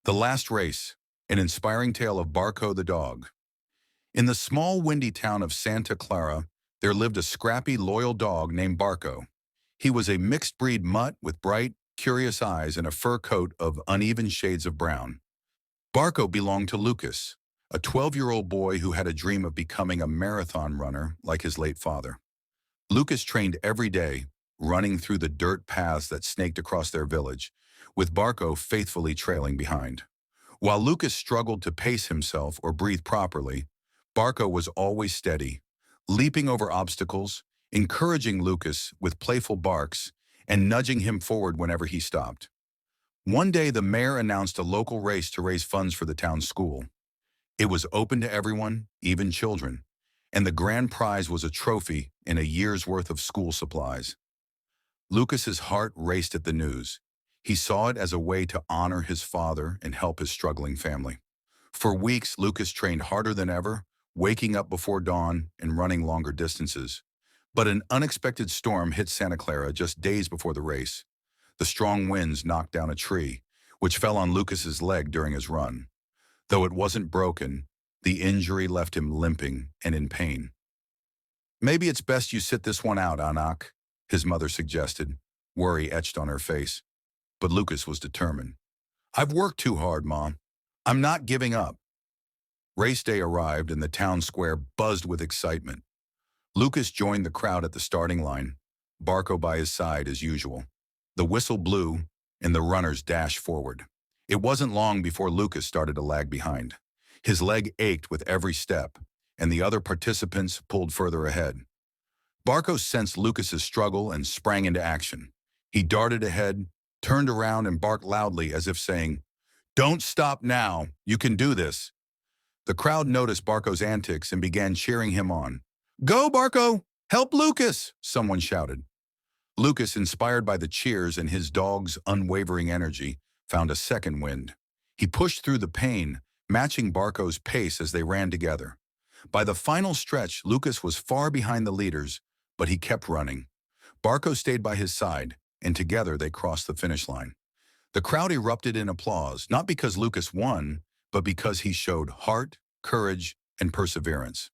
The Last Race, an inspiring tale of Barko the dog. In the small, windy town of Santa Clara, there lived a scrappy, loyal dog named Barko. He was a mixed-breed mutt with bright, curious eyes and a fur coat of uneven shades of brown. Barko belonged to Lucas, a 12-year-old boy who had a dream of becoming a marathon runner like his late father. Lucas trained every day, running through the dirt paths that snaked across their village, with Barko faithfully trailing behind. While Lucas struggled to pace himself or breathe properly, Barko was always steady, leaping over obstacles, encouraging Lucas with playful barks, and nudging him forward whenever he stopped. One day, the mayor announced a local race to raise funds for the town's school. It was open to everyone, even children, and the grand prize was a trophy and a year's worth of school supplies. Lucas's heart raced at the news. He saw it as a way to honor his father and help his struggling family. For weeks, Lucas trained harder than ever, waking up before dawn and running longer distances. But an unexpected storm hit Santa Clara just days before the race. The strong winds knocked down a tree, which fell on Lucas's leg during his run. Though it wasn't broken, the injury left him limping and in pain. "Maybe it's best you sit this one out, Anak," his mother suggested, worry etched on her face. But Lucas was determined. "I've worked too hard, Mom. I'm not giving up." Race day arrived and the town square buzzed with excitement. Lucas joined the crowd at the starting line, Barko by his side as usual. The whistle blew and the runners dashed forward. It wasn't long before Lucas started to lag behind. His leg ached with every step, and the other participants pulled further ahead. Barko sensed Lucas's struggle and sprang into action. He darted ahead, turned around and barked loudly as if saying, "Don't stop now, you can do this." The crowd noticed Barko's antics and began cheering him on. "Go, Barko! Help Lucas!" someone shouted. Lucas, inspired by the cheers and his dog's unwavering energy, found a second wind. He pushed through the pain, matching Barko's pace as they ran together. By the final stretch, Lucas was far behind the leaders, but he kept running. Barko stayed by his side, and together they crossed the finish line. The crowd erupted in applause, not because Lucas won, but because he showed heart, courage, and perseverance.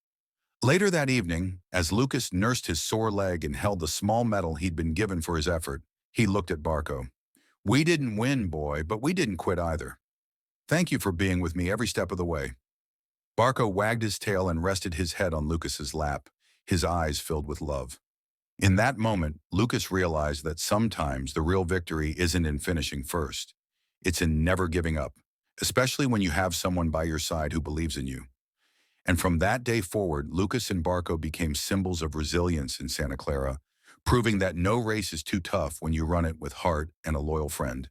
Later that evening, as Lucas nursed his sore leg and held the small medal he'd been given for his effort, he looked at Barko. "We didn't win, boy, but we didn't quit either. Thank you for being with me every step of the way." Barko wagged his tail and rested his head on Lucas's lap, his eyes filled with love. In that moment, Lucas realized that sometimes the real victory isn't in finishing first. It's in never giving up, especially when you have someone by your side who believes in you. And from that day forward, Lucas and Barko became symbols of resilience in Santa Clara, proving that no race is too tough when you run it with heart and a loyal friend.